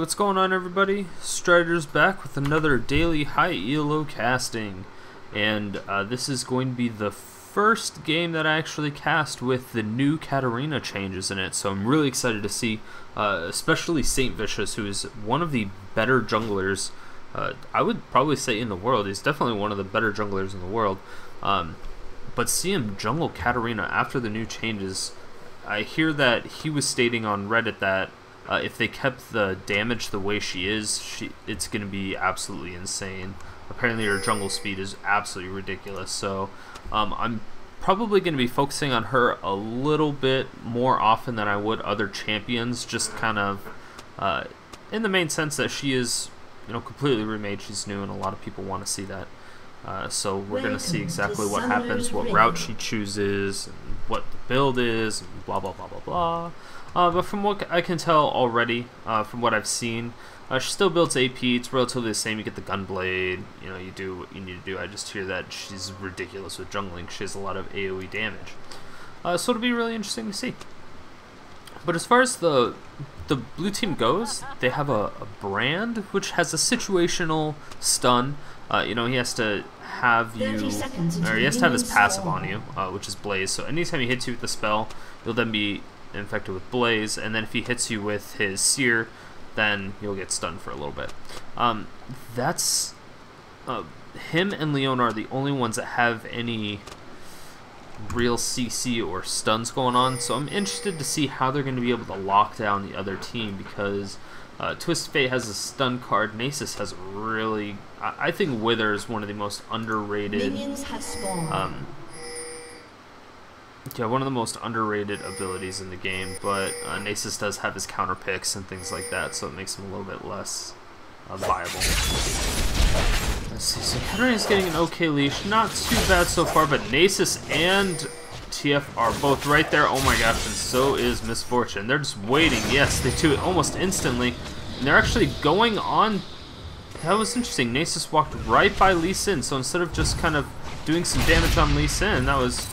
what's going on, everybody? Strider's back with another daily high ELO casting, and this is going to be the first game that I actually cast with the new Katarina changes in it, so I'm really excited to see, especially Stvicious, who is one of the better junglers, I would probably say in the world. He's definitely one of the better junglers in the world, but see him jungle Katarina after the new changes. I hear that he was stating on Reddit that if they kept the damage the way she is, it's going to be absolutely insane. Apparently her jungle speed is absolutely ridiculous, so I'm probably going to be focusing on her a little bit more often than I would other champions, just kind of in the main sense that she is, you know, completely remade. She's new and a lot of people want to see that. So we're going to see exactly what happens, what route she chooses, and what the build is, and blah blah blah blah blah. But from what I can tell already, from what I've seen, she still builds AP. It's relatively the same. You get the Gunblade, you know, you do what you need to do. I just hear that she's ridiculous with jungling. She has a lot of AoE damage. So it'll be really interesting to see. But as far as the blue team goes, they have a brand which has a situational stun. You know, he has to have you, or he has to have his passive on you, which is Blaze. So anytime he hits you with the spell, you'll then be infected with Blaze, and then if he hits you with his Seer, then you'll get stunned for a little bit. That's him and Leona are the only ones that have any real CC or stuns going on, so I'm interested to see how they're going to be able to lock down the other team, because Twisted Fate has a stun card. Nasus has really, I think Udyr is one of the most underrated, yeah, one of the most underrated abilities in the game, but Nasus does have his counter picks and things like that, so it makes him a little bit less viable. Let's see, so Katarina's getting an okay leash, not too bad so far, but Nasus and TF are both right there. Oh my gosh, and so is Misfortune. They're just waiting. Yes, they do it almost instantly, and they're actually going on. That was interesting. Nasus walked right by Lee Sin, so instead of just kind of doing some damage on Lee Sin, that was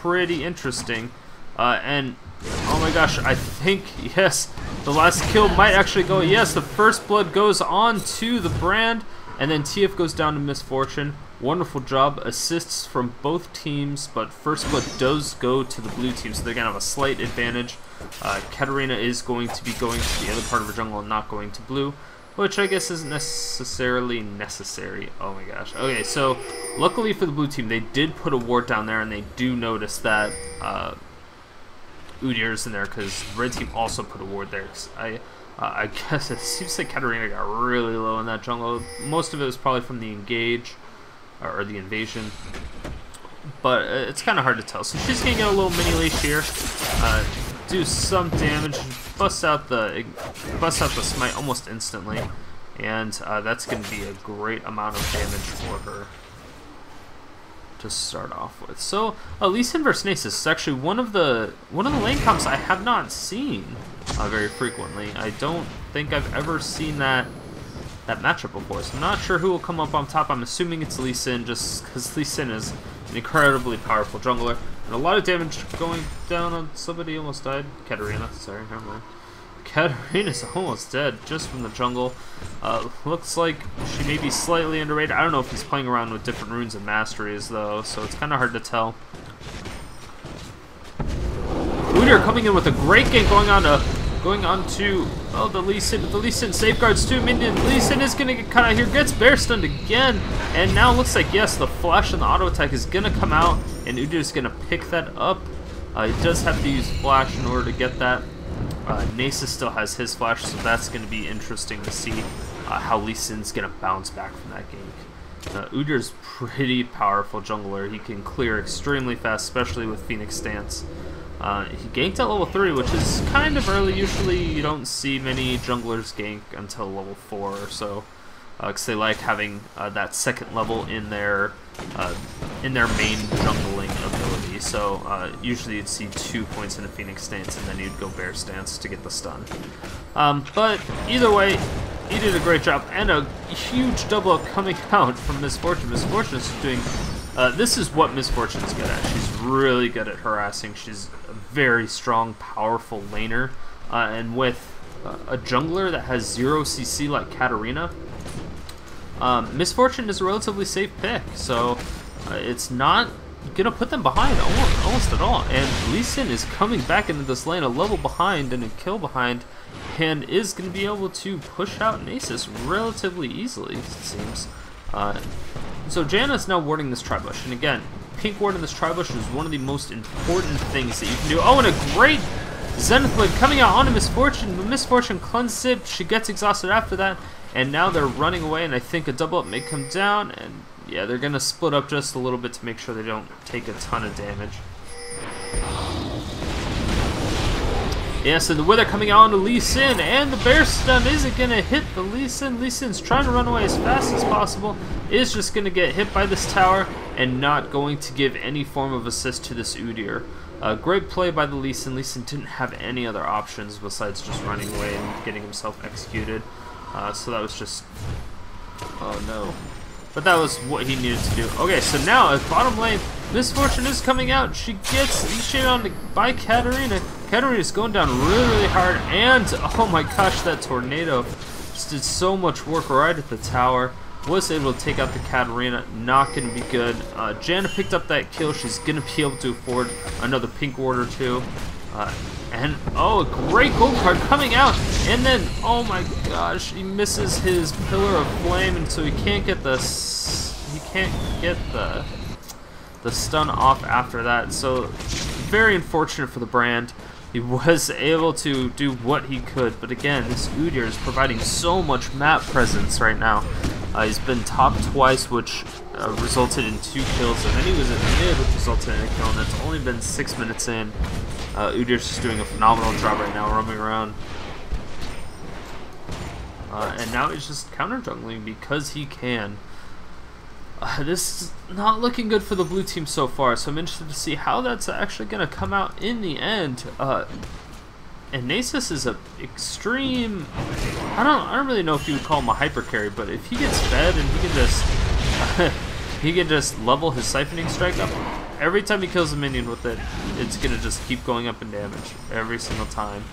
pretty interesting. And oh my gosh, I think, yes, the last kill might actually go. Yes, the first blood goes on to the brand, and then TF goes down to Misfortune. Wonderful job. Assists from both teams, but first blood does go to the blue team, so they're going to have a slight advantage. Katarina is going to be going to the other part of her jungle and not going to blue, which I guess isn't necessarily necessary. Oh my gosh. Okay, so luckily for the blue team, they did put a ward down there, and they do notice that Udyr's in there, because the red team also put a ward there. I guess it seems like Katarina got really low in that jungle. Most of it was probably from the engage, or the invasion, but it's kind of hard to tell. So she's gonna get a little mini leash here, do some damage, bust out the smite almost instantly, and that's gonna be a great amount of damage for her to start off with. So Lee Sin versus Nasus is actually one of the lane comps I have not seen very frequently. I don't think I've ever seen that matchup before, so I'm not sure who will come up on top. I'm assuming it's Lee Sin, just because Lee Sin is an incredibly powerful jungler, and a lot of damage going down on somebody. Almost died. Katarina, sorry, never mind. Katarina's almost dead just from the jungle. Looks like she may be slightly underrated. I don't know if he's playing around with different runes and masteries though, so it's kind of hard to tell. Udyr coming in with a great gank, going on to the Lee Sin. The Lee Sin safeguards two minion. Lee Sin is gonna get cut out here, gets bear stunned again, and now looks like, yes, the flash and the auto attack is gonna come out, and Udyr is gonna pick that up. He does have to use flash in order to get that. Nasus still has his flash, so that's going to be interesting to see how Lee Sin's going to bounce back from that gank. Udyr's pretty powerful jungler. He can clear extremely fast, especially with Phoenix Stance. He ganked at level 3, which is kind of early. Usually you don't see many junglers gank until level 4 or so, because they like having that second level in their main jungling ability. So usually you'd see 2 points in a Phoenix Stance, and then you'd go Bear Stance to get the stun. But either way, he did a great job, and a huge double up coming out from Misfortune. Misfortune is doing, this is what Misfortune's good at. She's really good at harassing. She's a very strong, powerful laner, and with a jungler that has 0 CC like Katarina, Misfortune is a relatively safe pick, so it's not gonna put them behind almost at all. And Lee Sin is coming back into this lane a level behind and a kill behind, and is gonna be able to push out Nasus relatively easily, it seems. So Janna is now warding this Tribush, and again, pink ward in this Tribush is one of the most important things that you can do. Oh, and a great Zenith Blade coming out onto Misfortune, but Misfortune cleanses it, she gets exhausted after that, and now they're running away, and I think a double up may come down, and yeah, they're gonna split up just a little bit to make sure they don't take a ton of damage. Yes, and the Wither coming out onto Lee Sin, and the Bear Stun isn't gonna hit the Lee Sin. Lee Sin's trying to run away as fast as possible, is just gonna get hit by this tower, and not going to give any form of assist to this Udyr. Great play by the Lee Sin. Lee Sin didn't have any other options besides just running away and getting himself executed. So that was just, oh no. But that was what he needed to do. Okay, so now at bottom lane, Misfortune is coming out. She gets initiated on by Katarina. Katarina's going down really, really hard, and oh my gosh, that tornado just did so much work right at the tower. Was able to take out the Katarina, not going to be good. Janna picked up that kill. She's going to be able to afford another pink ward or two. And oh, a great gold card coming out, and then oh my gosh, he misses his Pillar of Flame, and so he can't get the stun off after that. So very unfortunate for the brand. He was able to do what he could, but again, this Udyr is providing so much map presence right now. He's been top twice, which resulted in 2 kills, and then he was in mid, which resulted in a kill, and it's only been 6 minutes in. Udyr's just doing a phenomenal job right now, roaming around. And now he's just counter jungling because he can. This is not looking good for the blue team so far, so I'm interested to see how that's actually going to come out in the end. And Nasus is a extreme, I don't really know if you would call him a hyper carry, but if he gets fed and he can just level his siphoning strike up, every time he kills a minion with it, it's gonna just keep going up in damage every single time,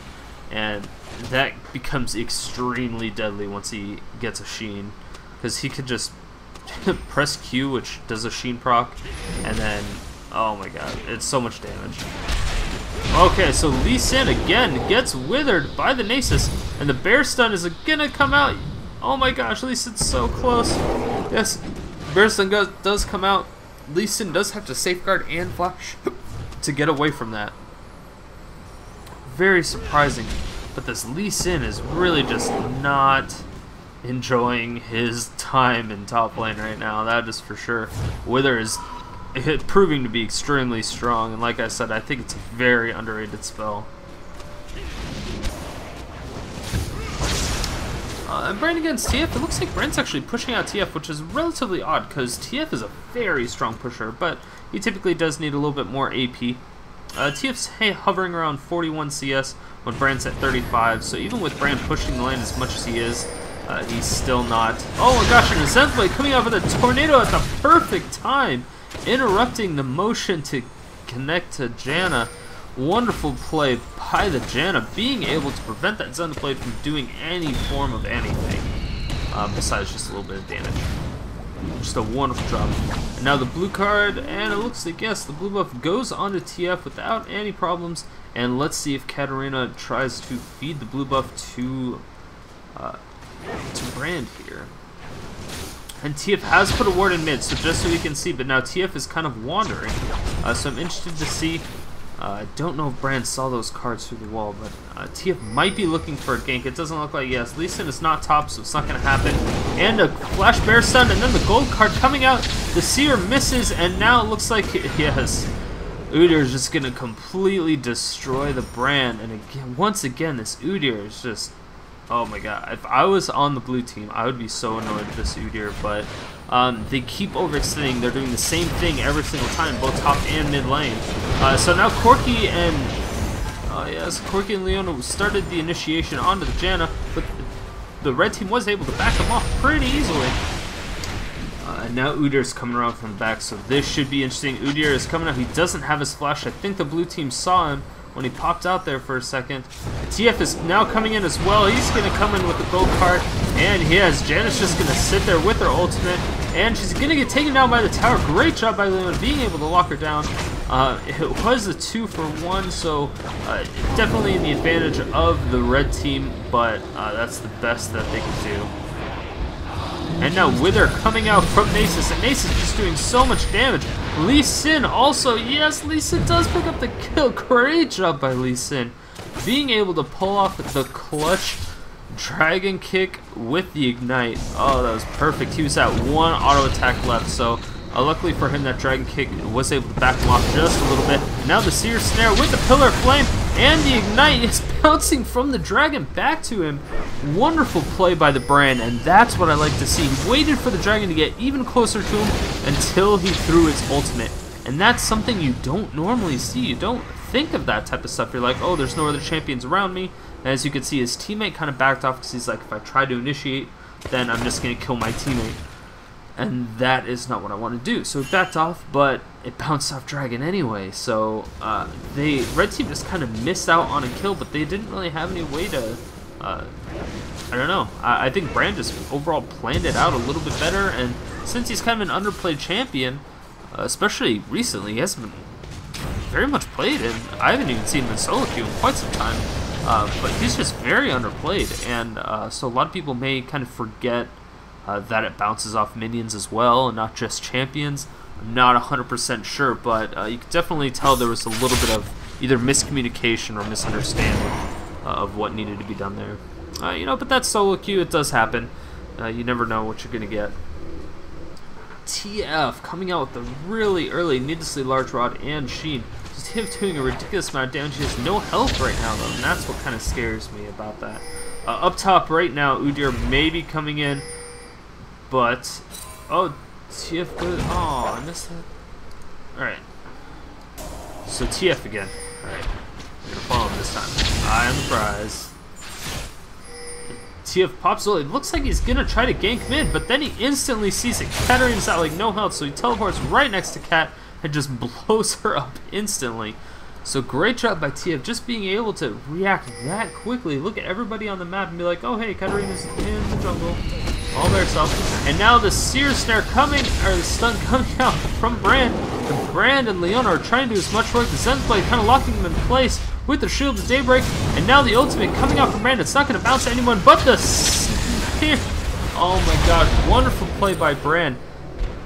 and that becomes extremely deadly once he gets a Sheen, because he could just press Q, which does a Sheen proc, and then oh my god, it's so much damage. Okay, so Lee Sin again gets withered by the Nasus, and the Bear Stun is gonna come out. Oh my gosh, Lee Sin's so close. Yes, Bear Stun does come out. Lee Sin does have to safeguard and flash to get away from that. Very surprising, but this Lee Sin is really just not enjoying his time in top lane right now, that is for sure. Wither is proving to be extremely strong, and like I said, I think it's a very underrated spell. And Brand against TF, it looks like Brand's actually pushing out TF, which is relatively odd, because TF is a very strong pusher, but he typically does need a little bit more AP. TF's hovering around 41 CS when Brand's at 35, so even with Brand pushing the lane as much as he is, he's still not. Oh my gosh, and the Zenith Blade coming out with a tornado at the perfect time, interrupting the motion to connect to Janna. Wonderful play by the Janna, being able to prevent that Zenith Blade from doing any form of anything, besides just a little bit of damage. Just a wonderful job. And now the blue card, and it looks like, yes, the blue buff goes onto TF without any problems. And let's see if Katarina tries to feed the blue buff to Brand here. And TF has put a ward in mid, so just so we can see, but now TF is kind of wandering. So I'm interested to see. I don't know if Brand saw those cards through the wall, but TF might be looking for a gank. It doesn't look like, yes, Lee Sin is not top, so it's not going to happen. And a Flash Bear Stun, and then the gold card coming out. The Seer misses, and now it looks like, yes, Udyr is just going to completely destroy the Brand. And again, once again, this Udyr is just, oh my god. If I was on the blue team, I would be so annoyed with this Udyr, but they keep overextending. They're doing the same thing every single time, both top and mid lane. So now Corki and yes, Corki and Leona started the initiation onto the Janna, but the red team was able to back them off pretty easily. And now Udyr's coming around from the back, so this should be interesting. Udyr is coming out. He doesn't have his flash. I think the blue team saw him, when he popped out there for a second. TF is now coming in as well. He's going to come in with the gold card, and Janna's just going to sit there with her ultimate, and she's going to get taken down by the tower. Great job by Leona being able to lock her down. It was a 2-for-1, so definitely in the advantage of the red team, but that's the best that they can do. And now Udyr coming out from Nasus, and Nasus just doing so much damage. Lee Sin also, yes, Lee Sin does pick up the kill. Great job by Lee Sin. Being able to pull off the clutch dragon kick with the ignite. Oh, that was perfect. He was at one auto attack left, so luckily for him that dragon kick was able to back him off just a little bit. Now the seer snare with the pillar of flame, and the ignite is bouncing from the dragon back to him. Wonderful play by the brand, and that's what I like to see. He waited for the dragon to get even closer to him until he threw its ultimate, and that's something you don't normally see. You don't think of that type of stuff. You're like, oh, there's no other champions around me. And as you can see, his teammate kind of backed off because he's like, if I try to initiate, then I'm just going to kill my teammate. And that is not what I want to do. So it backed off, but it bounced off dragon anyway. So red team just kind of missed out on a kill, but they didn't really have any way to, I don't know. I think Brand just overall planned it out a little bit better, and since he's kind of an underplayed champion, especially recently, he hasn't been very much played, and I haven't even seen him in solo queue in quite some time. But he's just very underplayed, and so a lot of people may kind of forget that it bounces off minions as well, and not just champions. I'm not 100% sure, but you can definitely tell there was a little bit of either miscommunication or misunderstanding of what needed to be done there. You know, but that's solo queue, it does happen. You never know what you're going to get. TF coming out with the really early needlessly large rod and sheen. Just him doing a ridiculous amount of damage. He has no health right now, though, and that's what kind of scares me about that. Up top right now, Udyr may be coming in. But, oh, TF good. Oh, I missed that. Alright. So TF again. Alright. I'm gonna follow him this time. I am the prize. TF pops up. It looks like he's gonna try to gank mid, but then he instantly sees it. Katarina's at like no health, so he teleports right next to Kat and just blows her up instantly. So great job by TF, just being able to react that quickly. Look at everybody on the map and be like, oh hey, Katarina's in the jungle. All by herself. And now the seer snare coming, or the stun coming out from Brand. And Brand and Leona are trying to do as much work as Zen's blade, kind of locking them in place with the shield of Daybreak. And now the ultimate coming out from Brand. It's not going to bounce anyone but the seer. Oh my god, wonderful play by Brand.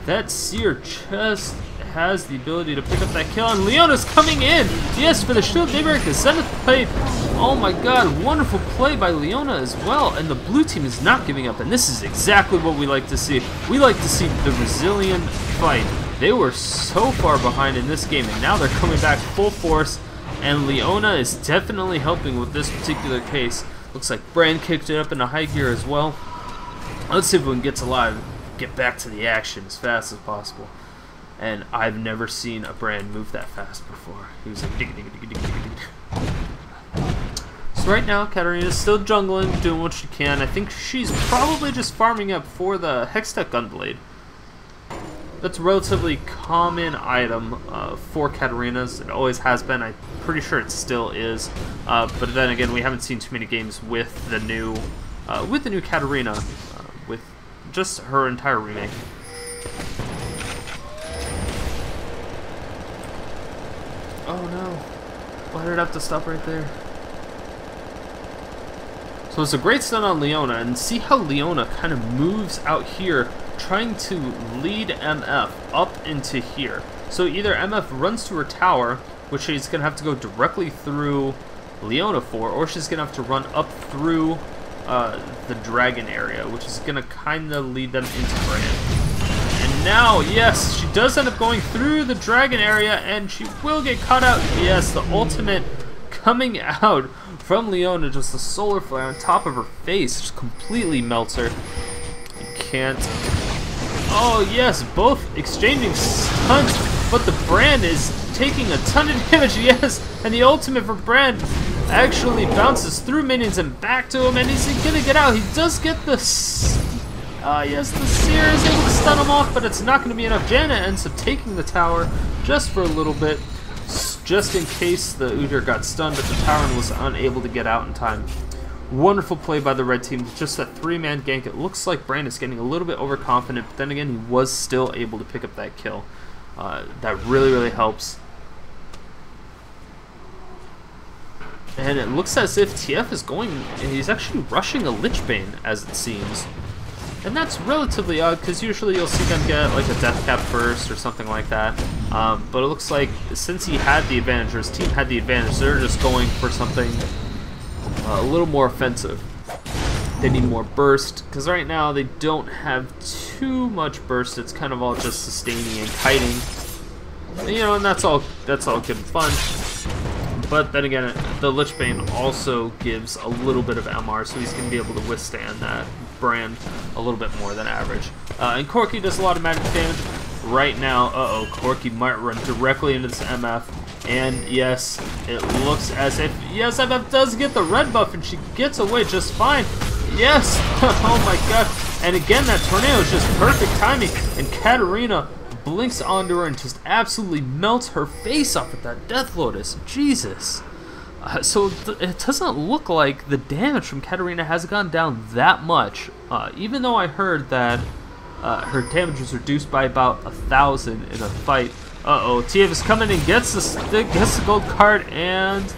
That seer just has the ability to pick up that kill, and Leona's coming in. Yes, for the shield of Daybreak, the Zenith play. Oh my god, wonderful play by Leona as well, and the blue team is not giving up, and this is exactly what we like to see. We like to see the resilient fight. They were so far behind in this game, and now they're coming back full force, and Leona is definitely helping with this particular case. Looks like Brand kicked it up into high gear as well. Let's see if we can get alive, get back to the action as fast as possible. And I've never seen a Brand move that fast before. He was like dig dig dig dig dig dig. So right now, Katarina's still jungling, doing what she can. I think she's probably just farming up for the Hextech Gunblade. That's a relatively common item for Katarina's. It always has been. I'm pretty sure it still is. But then again, we haven't seen too many games with the new Katarina, with just her entire remake. Oh no, why did it have to stop right there? So it's a great stun on Leona, and see how Leona kind of moves out here, trying to lead MF up into here. So either MF runs to her tower, which she's going to have to go directly through Leona for, or she's going to have to run up through the dragon area, which is going to kind of lead them into Brand. And now, yes, she does end up going through the dragon area, and she will get caught out. Yes, the ultimate coming out from Leona, just the solar flare on top of her face, just completely melts her. You can't. Oh yes, both exchanging stuns, but the Brand is taking a ton of damage. Yes, and the ultimate for Brand actually bounces through minions and back to him, and he's gonna get out. He does get the. Yes, the Seer is able to stun him off, but it's not going to be enough. Janna ends up taking the tower just for a little bit. just in case the Udyr got stunned at the tower and was unable to get out in time. Wonderful play by the red team. Just that 3-man gank. It looks like Bran is getting a little bit overconfident, but then again, he was still able to pick up that kill. That really, really helps. And it looks as if TF is going, he's actually rushing a Lichbane, as it seems. And that's relatively odd, because usually you'll see them get like a death cap first or something like that. But it looks like since he had the advantage, or his team had the advantage, they're just going for something a little more offensive. They need more burst, because right now they don't have too much burst. It's kind of all just sustaining and kiting. And, you know, and that's all good and fun. But then again, the Lichbane also gives a little bit of MR, so he's going to be able to withstand that brand a little bit more than average. And Corki does a lot of magic damage. Right now, Corki might run directly into this MF. And yes, it looks as if, yes, MF does get the red buff, and she gets away just fine. Yes! Oh my god. And again, that tornado is just perfect timing. And Katarina blinks onto her and just absolutely melts her face off with that Death Lotus. Jesus. So it doesn't look like the damage from Katarina has gone down that much. Even though I heard that her damage was reduced by about 1,000 in a fight. TF is coming and gets the gold card, and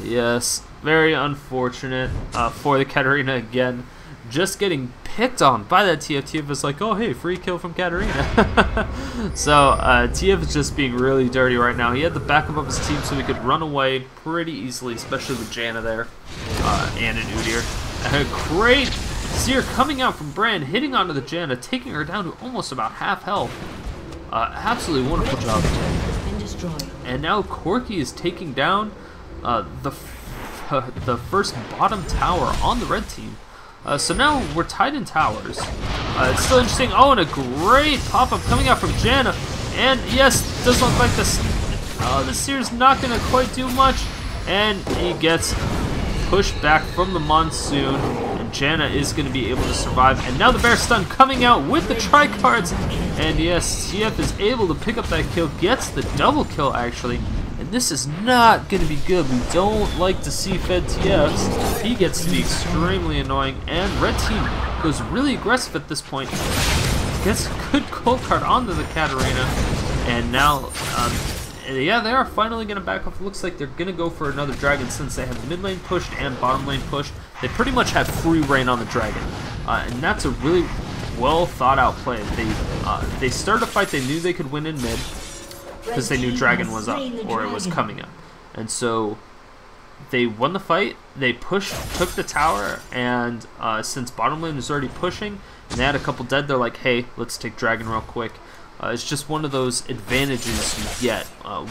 yes, very unfortunate for the Katarina again. Just getting picked on by that TF. TF is like, oh hey, free kill from Katarina. So TF is just being really dirty right now. He had the backup of his team so he could run away pretty easily, especially with Janna there and an Udyr. And a great Seer coming out from Bran, hitting onto the Janna, taking her down to almost about half health. Absolutely wonderful job. And now Corki is taking down the first bottom tower on the red team. So now we're tied in towers. It's still interesting. Oh, and a great pop-up coming out from Janna. And yes, doesn't look like this. The Seer's not going to quite do much. And he gets pushed back from the Monsoon. And Janna is going to be able to survive. And now the Bear Stun coming out with the Tri-Cards. And yes, TF is able to pick up that kill. Gets the double kill, actually. And this is not going to be good. We don't like to see fed TFs. He gets to be extremely annoying. And red team goes really aggressive at this point. Gets a good gold card onto the Katarina. And now, yeah, they are finally going to back off. It looks like they're going to go for another dragon since they have the mid lane pushed and bottom lane pushed. They pretty much have free reign on the dragon. And that's a really well thought out play. They started a fight they knew they could win in mid, because they knew dragon was up, or it was coming up. And so they won the fight, they took the tower, and since bottom lane was already pushing, and they had a couple dead, they're like, hey, let's take dragon real quick. It's just one of those advantages you get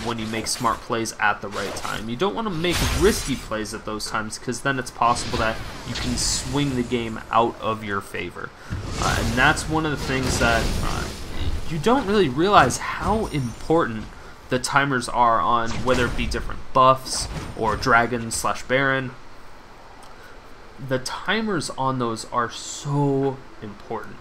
when you make smart plays at the right time. You don't want to make risky plays at those times, because then it's possible that you can swing the game out of your favor. And that's one of the things that you don't really realize how important the timers are on, whether it be different buffs or dragon / baron. The timers on those are so important.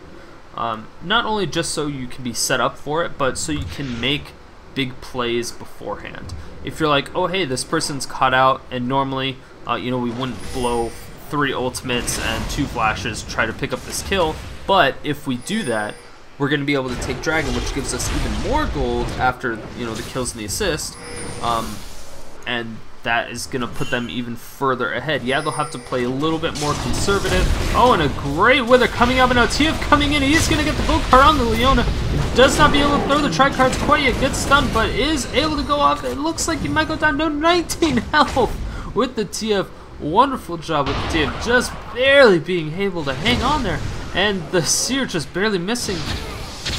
Not only just so you can be set up for it, but so you can make big plays beforehand. If you're like, oh hey, this person's caught out, and normally, you know, we wouldn't blow 3 ultimates and 2 flashes to try to pick up this kill, but if we do that, we're going to be able to take dragon, which gives us even more gold after, you know, the kills and the assist, and that is going to put them even further ahead. Yeah, they'll have to play a little bit more conservative. Oh, and a great wither coming up, and now TF coming in. He's going to get the gold card on the Leona. Does not be able to throw the Tri-Cards quite yet. Gets stunned, but is able to go off. It looks like he might go down to 19 health with the TF. Wonderful job with the TF, just barely being able to hang on there. And the Seer just barely missing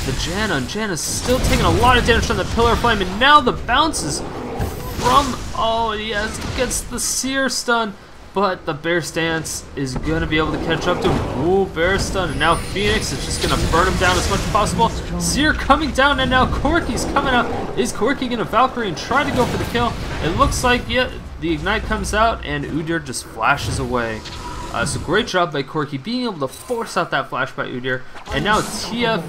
the Janna, and Janna's still taking a lot of damage from the Pillar of Flame, and now the bounces from, oh yes, gets the Seer stun, but the Bear Stance is going to be able to catch up to him. Ooh, Bear stun, and now Phoenix is just going to burn him down as much as possible. Seer coming down, and now Corki's coming up. Is Corki going to Valkyrie and try to go for the kill? It looks like, yeah, the Ignite comes out, and Udyr just flashes away. So great job by Corki being able to force out that flash by Udyr. And now TF...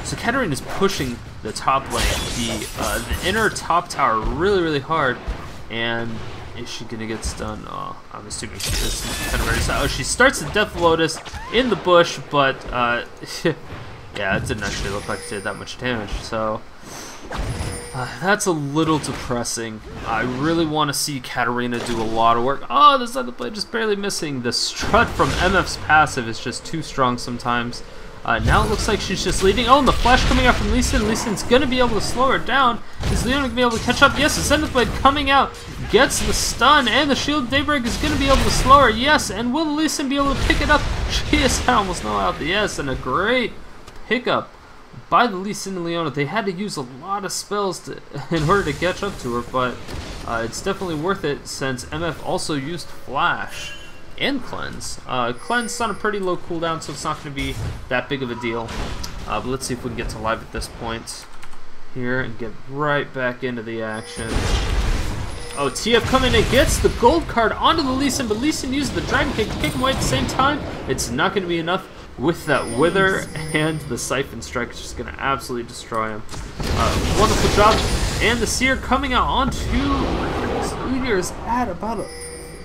So Katarina's pushing the top lane, the inner top tower really hard, and is she gonna get stunned? Oh, I'm assuming she is. Kind of ready. Oh, she starts the Death Lotus in the bush, but yeah, it didn't actually look like it did that much damage. So that's a little depressing. I really want to see Katarina do a lot of work. Oh, this other play just barely missing. The strut from MF's passive is just too strong sometimes. Now it looks like she's just leading. Oh, and the flash coming out from Lee Sin. Lee Sin's going to be able to slow her down. Is Leona going to be able to catch up? Yes, the Zenith Blade coming out. Gets the stun, and the Shield of Daybreak is going to be able to slow her. Yes, and will Lee Sin be able to pick it up? She is almost no out the yes, and a great pickup by the Lee Sin and Leona. They had to use a lot of spells in order to catch up to her, but it's definitely worth it since MF also used Flash and Cleanse. Cleanse on a pretty low cooldown, so it's not going to be that big of a deal. But let's see if we can get to live at this point here and get right back into the action. Oh, TF coming in, gets the gold card onto the Lee Sin, but Lee Sin uses the Dragon Kick to kick him away at the same time. It's not going to be enough with that Wither, and the Siphon Strike is just going to absolutely destroy him. Wonderful job. And the Seer coming out onto Udyr is at about a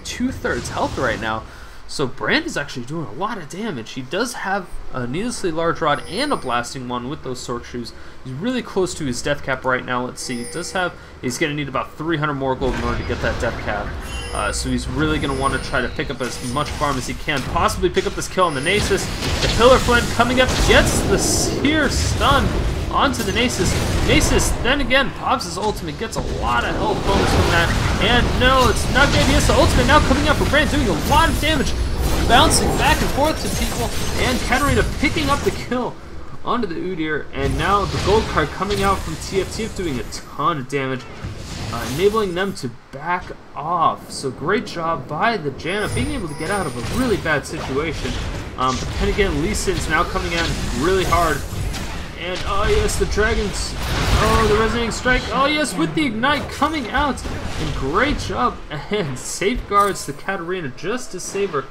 2/3 health right now. So Brand is actually doing a lot of damage. He does have a needlessly large rod and a blasting one with those sword shoes. He's really close to his death cap right now. Let's see, he's going to need about 300 more gold in order to get that death cap. So he's really going to want to try to pick up as much farm as he can, possibly pick up this kill on the Nasus. The Pillar Flint coming up, gets the Seer stun onto the Nasus. Nasus then again pops his ultimate, gets a lot of health bonus from that, and no, it's not good. He has the ultimate now coming up for Brand, doing a lot of damage, bouncing back and forth to people, and Katarina picking up the kill onto the Udyr, and now the gold card coming out from TF. TF doing a ton of damage, enabling them to back off. So great job by the Janna, being able to get out of a really bad situation. But then again, Lee Sin's now coming in really hard. And oh yes, the Dragons, oh, the Resonating Strike, oh yes, with the Ignite coming out, and great job, and safeguards the Katarina just to save her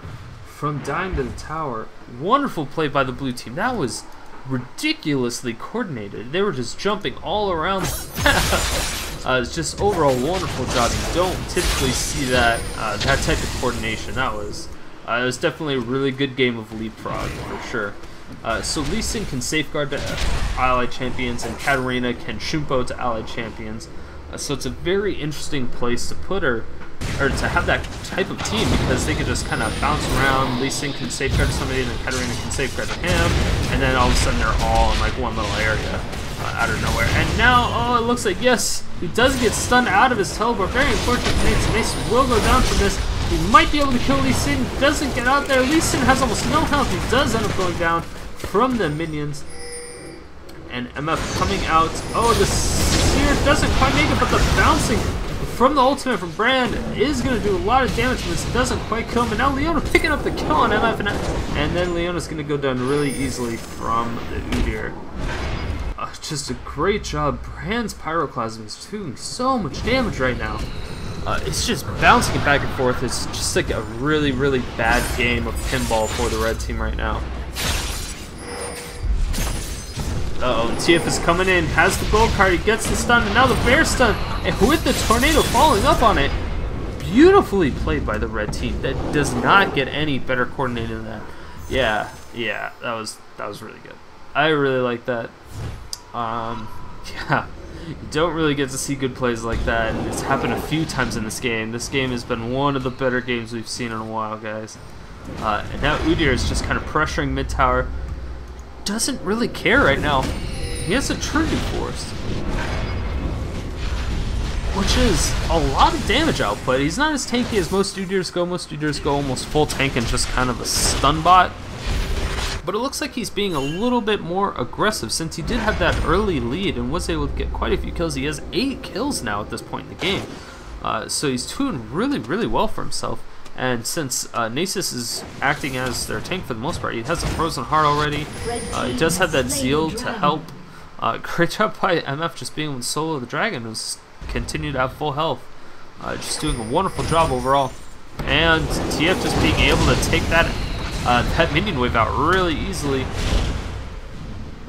from dying to the tower. Wonderful play by the blue team. That was ridiculously coordinated. They were just jumping all around. It's just overall wonderful job. You don't typically see that that type of coordination. It was definitely a really good game of Leapfrog for sure. So Lee Sin can safeguard allied champions, and Katarina can Shumpo to allied champions. So it's a very interesting place to put her, or to have that type of team, because they can just kind of bounce around. Lee Sin can safeguard somebody, and then Katarina can safeguard him, and then all of a sudden they're all in like one little area out of nowhere. And now, oh, it looks like, yes, he does get stunned out of his teleport. Very unfortunate for Nasus. Nasus will go down from this. He might be able to kill Lee Sin, doesn't get out there. Lee Sin has almost no health. He does end up going down from the minions. And MF coming out. Oh, the Seer doesn't quite make it, but the bouncing from the ultimate from Brand is going to do a lot of damage, but this doesn't quite kill him. And now Leona picking up the kill on MF, and then Leona's going to go down really easily from the Udyr. Just a great job. Brand's Pyroclasm is doing so much damage right now. It's just bouncing it back and forth. It's just like a really, really bad game of pinball for the red team right now. Uh-oh, and TF is coming in, has the gold card, he gets the stun, and now the bear stun, and with the tornado falling up on it, beautifully played by the red team. That does not get any better coordinated than that. Yeah, that was really good. I really like that. Yeah, you don't really get to see good plays like that, and it's happened a few times in this game. This game has been one of the better games we've seen in a while, guys. And now Udyr is just kind of pressuring mid tower. Doesn't really care right now. He has a Trinity Force, which is a lot of damage output. He's not as tanky as most Udyrs go. Most Udyrs go almost full tank and just kind of a stun bot. But it looks like he's being a little bit more aggressive since he did have that early lead and was able to get quite a few kills. He has 8 kills now at this point in the game. So he's doing really, really well for himself. And since Nasus is acting as their tank for the most part, he has a Frozen Heart already. He does have that Zeal to help. Great job by MF just being able to solo the dragon and continue to have full health. Just doing a wonderful job overall. And TF just being able to take that minion wave out really easily.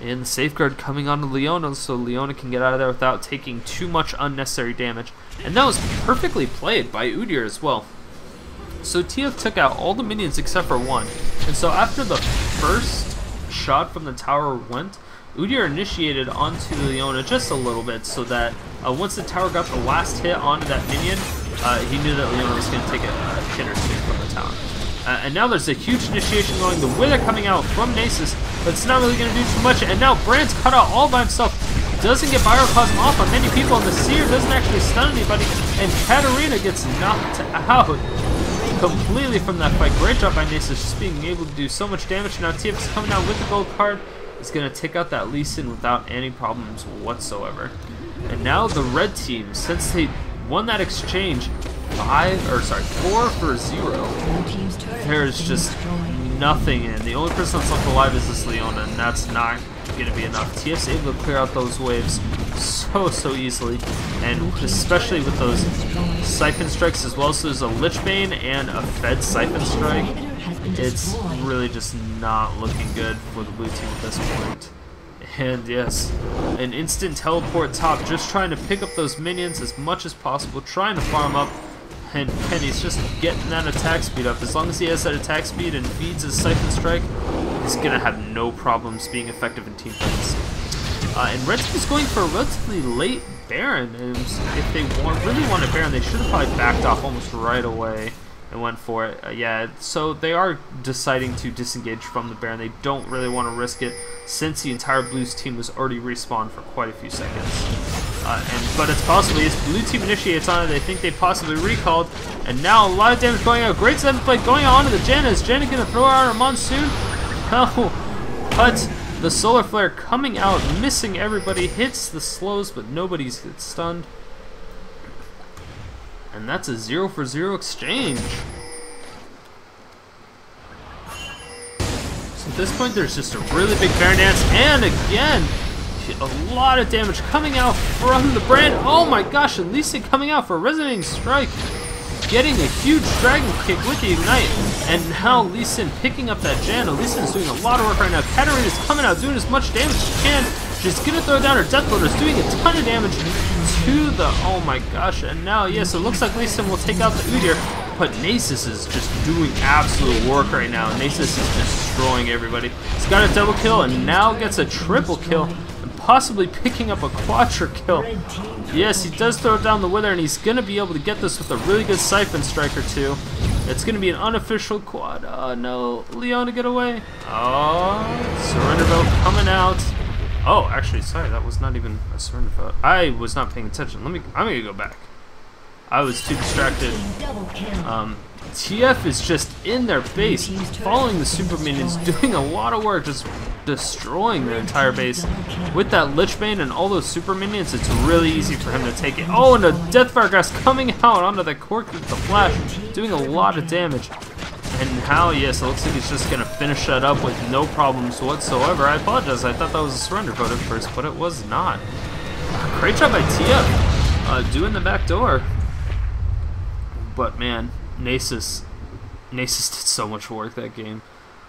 And the safeguard coming onto Leona, so Leona can get out of there without taking too much unnecessary damage. And that was perfectly played by Udyr as well. So TF took out all the minions except for one. And so after the first shot from the tower went, Udyr initiated onto Leona just a little bit so that once the tower got the last hit onto that minion, he knew that Leona was going to take a hit or two from the tower. And now there's a huge initiation going, the Wither coming out from Nasus, but it's not really going to do too much. And now Brand's cut out all by himself. Doesn't get Pyroclasm off on many people, and the Seer doesn't actually stun anybody. And Katarina gets knocked out completely from that fight. Great job by Nasus, just being able to do so much damage. Now TF is coming out with the gold card. He's going to take out that Lee Sin without any problems whatsoever. And now the red team, since they won that exchange 4 for 0, there's just nothing in. The only person that's left alive is this Leona, and that's not going to be enough. TF's able to clear out those waves so easily, and especially with those Siphon Strikes as well. So there's a Lichbane and a Fed Siphon Strike. It's really just not looking good for the blue team at this point. And yes, an instant teleport top, just trying to pick up those minions as much as possible, trying to farm up. And Penny's just getting that attack speed up. As long as he has that attack speed and feeds his Siphon Strike, he's going to have no problems being effective in teamfights. And Red Team is going for a relatively late Baron. And if they really wanted Baron, they should have probably backed off almost right away and went for it. Yeah, so they are deciding to disengage from the Baron. They don't really want to risk it since the entire Blues team was already respawned for quite a few seconds. But it's possible as blue team initiates on it, they think they possibly recalled, and now a lot of damage going out. Great 7th play going on to the Janna. Is Janna gonna throw out her Monsoon? No, but the Solar Flare coming out, missing everybody, hits the slows, but nobody's gets stunned. And that's a 0 for 0 exchange. So at this point, there's just a really big Baron dance, and again, a lot of damage coming out from the Brand. Oh my gosh, and Lee Sin coming out for a Resonating Strike, getting a huge Dragon Kick with the Ignite, and now Lee Sin picking up that Janna. Lee Sin is doing a lot of work right now. Katarina's coming out, doing as much damage as she can. She's gonna throw down her Death Loaders, doing a ton of damage to the, oh my gosh, and now, yes, it looks like Lee Sin will take out the Udyr, but Nasus is just doing absolute work right now. Nasus is destroying everybody. He's got a double kill, and now gets a triple kill, possibly picking up a quadra kill. Yes, he does throw down the Wither, and he's going to be able to get this with a really good Siphon Strike or two. It's going to be an unofficial quad. Oh, no. Leona, get away. Oh, Surrender Vote coming out. Oh, actually, sorry, that was not even a Surrender Vote. I was not paying attention. I'm going to go back. I was too distracted. TF is just in their base, following the super minions, doing a lot of work, just destroying their entire base. With that Lichbane and all those super minions, it's really easy for him to take it. Oh, and a Deathfire Grass coming out onto the Corki with the flash, doing a lot of damage. And now, yes, it looks like he's just going to finish that up with no problems whatsoever. I apologize, I thought that was a Surrender Vote at first, but it was not. Great job by TF, doing the back door. But man, Nasus did so much work that game.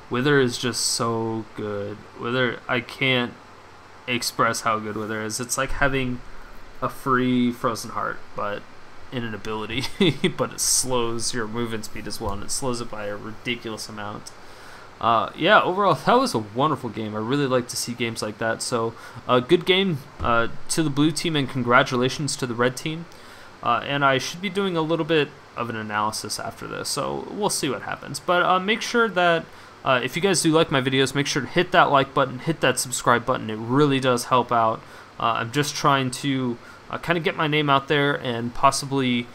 Wither is just so good. Wither, I can't express how good Wither is. It's like having a free Frozen Heart, but in an ability. But it slows your movement speed as well, and it slows it by a ridiculous amount. Yeah, overall, that was a wonderful game. I really like to see games like that. So, a good game to the blue team, and congratulations to the red team. And I should be doing a little bit of an analysis after this, so we'll see what happens. But make sure that if you guys do like my videos, make sure to hit that like button, hit that subscribe button. It really does help out. I'm just trying to kind of get my name out there and possibly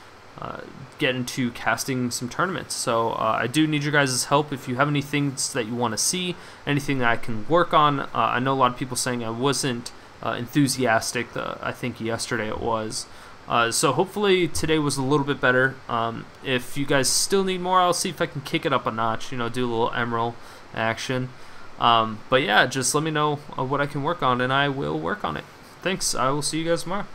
get into casting some tournaments. So I do need your guys' help. If you have any things that you want to see, anything that I can work on. I know a lot of people saying I wasn't enthusiastic. I think yesterday it was. So hopefully today was a little bit better. If you guys still need more, I'll see if I can kick it up a notch, you know, do a little Emerald action. But yeah, just let me know what I can work on, and I will work on it. Thanks. I will see you guys tomorrow.